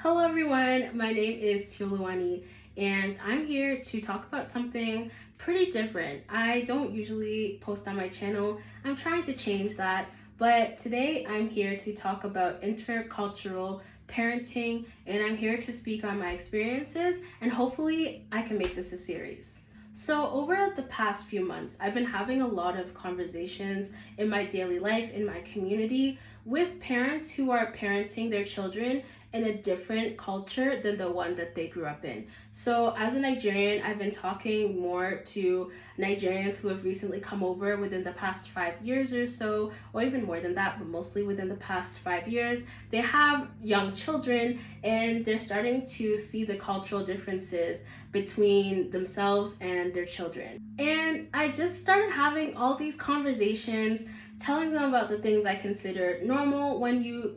Hello everyone, my name is Tioluani and I'm here to talk about something pretty different. I don't usually post on my channel. I'm trying to change that, but today I'm here to talk about intercultural parenting and I'm here to speak on my experiences and hopefully I can make this a series. So over the past few months, I've been having a lot of conversations in my daily life, in my community, with parents who are parenting their children in a different culture than the one that they grew up in. So as a Nigerian, I've been talking more to Nigerians who have recently come over within the past 5 years or so, or even more than that, but mostly within the past 5 years. They have young children and they're starting to see the cultural differences between themselves and their children. And I just started having all these conversations, telling them about the things I consider normal when you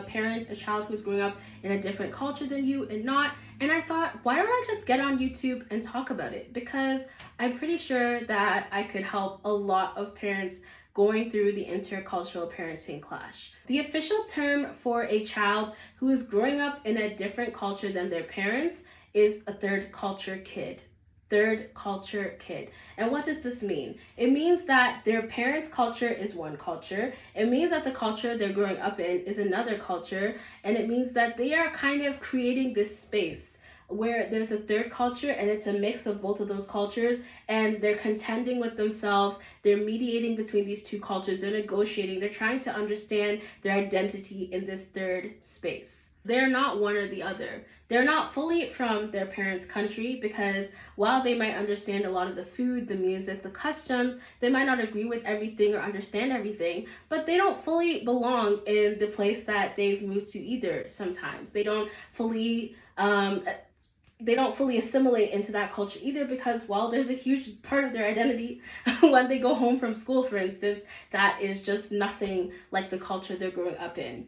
parent a child who's growing up in a different culture than you and not. And I thought, why don't I just get on YouTube and talk about it? Because I'm pretty sure that I could help a lot of parents going through the intercultural parenting clash. The official term for a child who is growing up in a different culture than their parents is a third culture kid. Third culture kid. And what does this mean? It means that their parents' culture is one culture. It means that the culture they're growing up in is another culture. And it means that they are kind of creating this space where there's a third culture and it's a mix of both of those cultures and they're contending with themselves. They're mediating between these two cultures. They're negotiating. They're trying to understand their identity in this third space. They're not one or the other. They're not fully from their parents' country because while they might understand a lot of the food, the music, the customs, they might not agree with everything or understand everything, but they don't fully belong in the place that they've moved to either sometimes. They don't fully assimilate into that culture either because while there's a huge part of their identity when they go home from school, for instance, that is just nothing like the culture they're growing up in.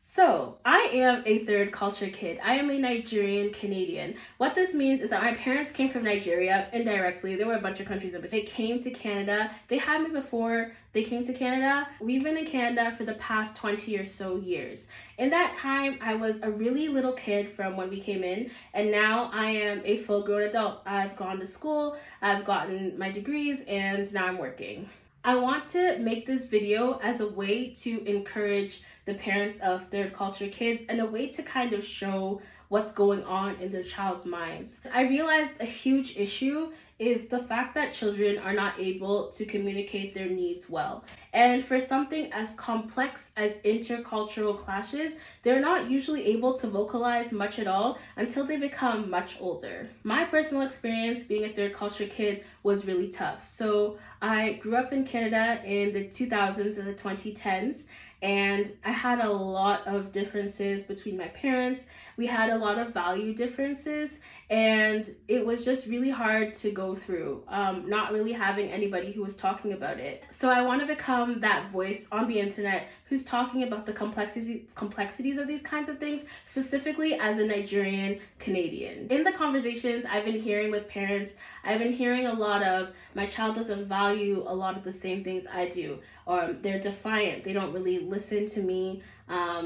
So, I am a third culture kid. I am a Nigerian Canadian. What this means is that my parents came from Nigeria indirectly. There were a bunch of countries in between. They came to Canada. They had me before they came to Canada. We've been in Canada for the past 20 or so years. In that time, I was a really little kid from when we came in, and now I am a full-grown adult. I've gone to school, I've gotten my degrees, and now I'm working. I want to make this video as a way to encourage the parents of third culture kids and a way to kind of show what's going on in their child's minds. I realized a huge issue is the fact that children are not able to communicate their needs well. And for something as complex as intercultural clashes, they're not usually able to vocalize much at all until they become much older. My personal experience being a third culture kid was really tough. So I grew up in Canada in the 2000s and the 2010s. And I had a lot of differences between my parents. We had a lot of value differences, and it was just really hard to go through, not really having anybody who was talking about it. So I want to become that voice on the internet who's talking about the complexities of these kinds of things, specifically as a Nigerian Canadian. In the conversations I've been hearing with parents, I've been hearing a lot of, my child doesn't value a lot of the same things I do, or they're defiant, they don't really listen to me,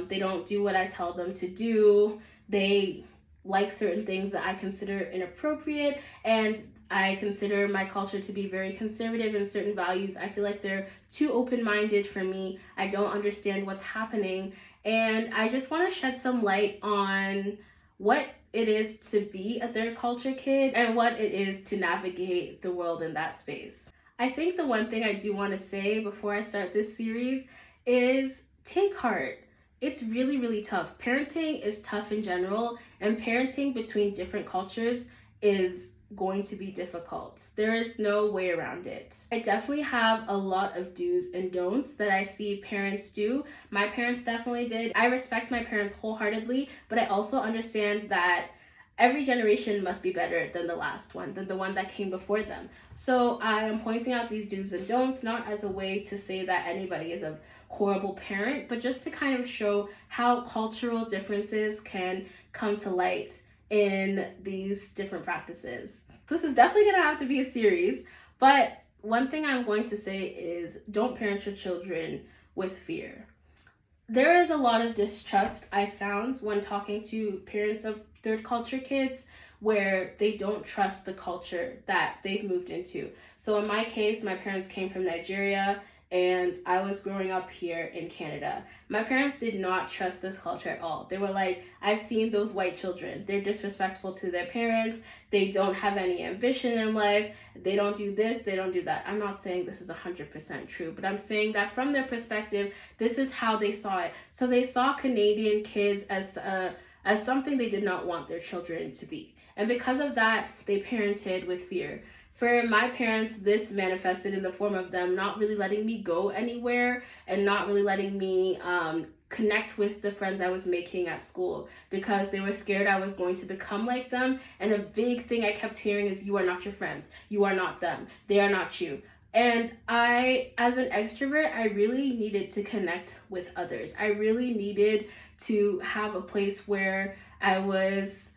they don't do what I tell them to do, they like certain things that I consider inappropriate, and I consider my culture to be very conservative in certain values. I feel like they're too open-minded for me. I don't understand what's happening, and I just want to shed some light on what it is to be a third culture kid and what it is to navigate the world in that space. I think the one thing I do want to say before I start this series is take heart. It's really, really tough. Parenting is tough in general, and parenting between different cultures is going to be difficult. There is no way around it. I definitely have a lot of do's and don'ts that I see parents do. My parents definitely did. I respect my parents wholeheartedly, but I also understand that every generation must be better than the last one, than the one that came before them. So I am pointing out these do's and don'ts, not as a way to say that anybody is a horrible parent, but just to kind of show how cultural differences can come to light in these different practices. This is definitely gonna have to be a series, but one thing I'm going to say is don't parent your children with fear. there is a lot of distrust I found when talking to parents of third culture kids, where they don't trust the culture that they've moved into. So in my case, my parents came from Nigeria and I was growing up here in Canada. My parents did not trust this culture at all. They were like, I've seen those white children. They're disrespectful to their parents. They don't have any ambition in life. They don't do this, they don't do that. I'm not saying this is 100% true, but I'm saying that from their perspective, this is how they saw it. So they saw Canadian kids as something they did not want their children to be. And because of that, they parented with fear. For my parents, this manifested in the form of them not really letting me go anywhere and not really letting me connect with the friends I was making at school, because they were scared I was going to become like them. And a big thing I kept hearing is, you are not your friends. You are not them. They are not you. And I, as an extrovert, I really needed to connect with others. I really needed to have a place where I was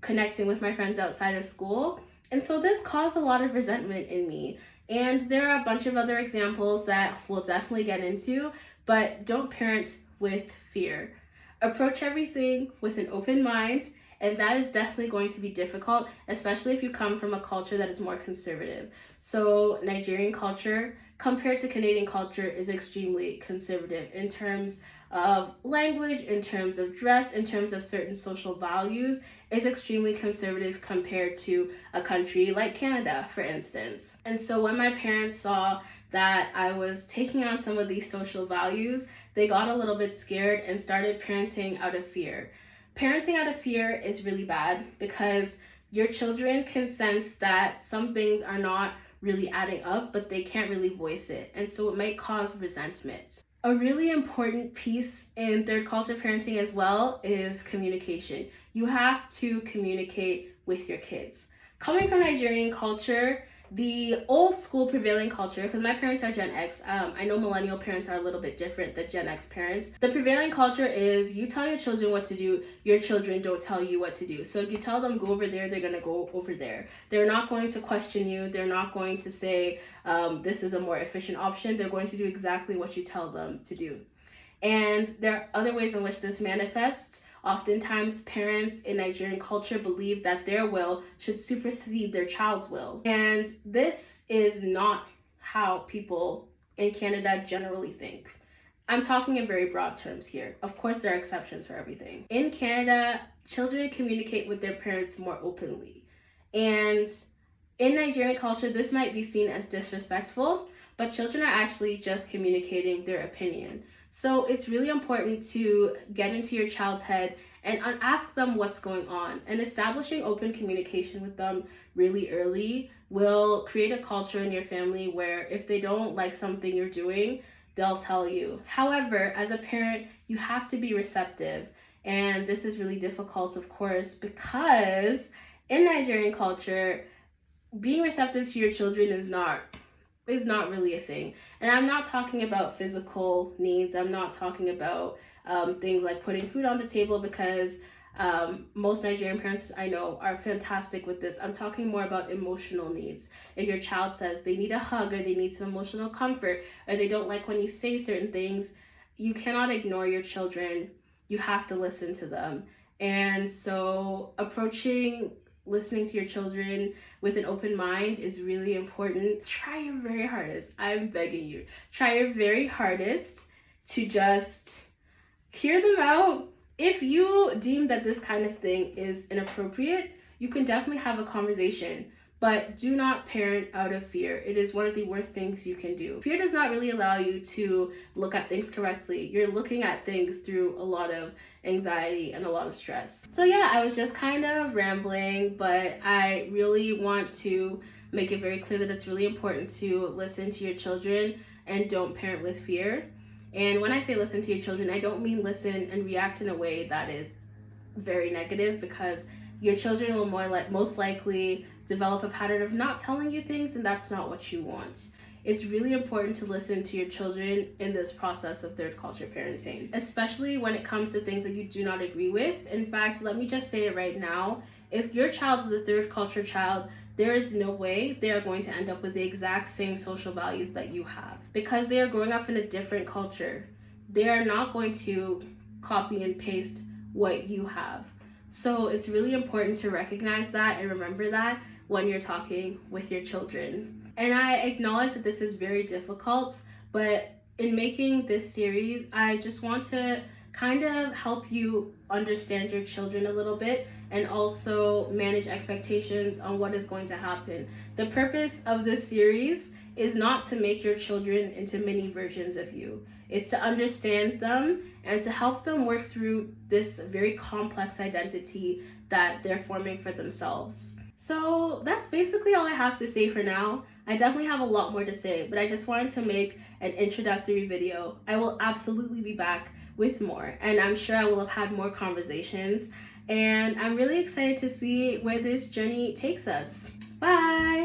connecting with my friends outside of school. And so this caused a lot of resentment in me. And there are a bunch of other examples that we'll definitely get into, but don't parent with fear. Approach everything with an open mind, and that is definitely going to be difficult, especially if you come from a culture that is more conservative. So Nigerian culture compared to Canadian culture is extremely conservative in terms of language, in terms of dress, in terms of certain social values. Is extremely conservative compared to a country like Canada, for instance. And so when my parents saw that I was taking on some of these social values, they got a little bit scared and started parenting out of fear. Parenting out of fear is really bad, because your children can sense that some things are not really adding up, but they can't really voice it. And so it might cause resentment. A really important piece in third culture parenting as well is communication. You have to communicate with your kids. Coming from Nigerian culture, the old school prevailing culture, because my parents are Gen X, I know millennial parents are a little bit different than Gen X parents. The prevailing culture is, you tell your children what to do, your children don't tell you what to do. So if you tell them go over there, they're gonna go over there. They're not going to question you. They're not going to say this is a more efficient option. They're going to do exactly what you tell them to do. And there are other ways in which this manifests. Oftentimes, parents in Nigerian culture believe that their will should supersede their child's will. And this is not how people in Canada generally think. I'm talking in very broad terms here. Of course, there are exceptions for everything. In Canada, children communicate with their parents more openly. And in Nigerian culture, this might be seen as disrespectful, but children are actually just communicating their opinion. So it's really important to get into your child's head and ask them what's going on. And establishing open communication with them really early will create a culture in your family where if they don't like something you're doing, they'll tell you. However, as a parent, you have to be receptive. And this is really difficult, of course, because in Nigerian culture, being receptive to your children is not really a thing. And I'm not talking about physical needs. I'm not talking about things like putting food on the table, because most Nigerian parents I know are fantastic with this. I'm talking more about emotional needs. If your child says they need a hug, or they need some emotional comfort, or they don't like when you say certain things, you cannot ignore your children. You have to listen to them. And so listening to your children with an open mind is really important. Try your very hardest. I'm begging you. Try your very hardest to just hear them out. If you deem that this kind of thing is inappropriate, you can definitely have a conversation, but do not parent out of fear. It is one of the worst things you can do. Fear does not really allow you to look at things correctly. You're looking at things through a lot of anxiety and a lot of stress. So yeah, I was just kind of rambling, but I really want to make it very clear that it's really important to listen to your children and don't parent with fear. And when I say listen to your children, I don't mean listen and react in a way that is very negative, because your children will most likely develop a pattern of not telling you things, and that's not what you want. It's really important to listen to your children in this process of third culture parenting, especially when it comes to things that you do not agree with. In fact, let me just say it right now. If your child is a third culture child, there is no way they are going to end up with the exact same social values that you have, because they are growing up in a different culture. they are not going to copy and paste what you have. So it's really important to recognize that and remember that when you're talking with your children. And I acknowledge that this is very difficult, but in making this series, I just want to kind of help you understand your children a little bit and also manage expectations on what is going to happen. The purpose of this series is not to make your children into mini versions of you. It's to understand them and to help them work through this very complex identity that they're forming for themselves. So that's basically all I have to say for now. I definitely have a lot more to say, but I just wanted to make an introductory video. I will absolutely be back with more, and I'm sure I will have had more conversations, and I'm really excited to see where this journey takes us. Bye!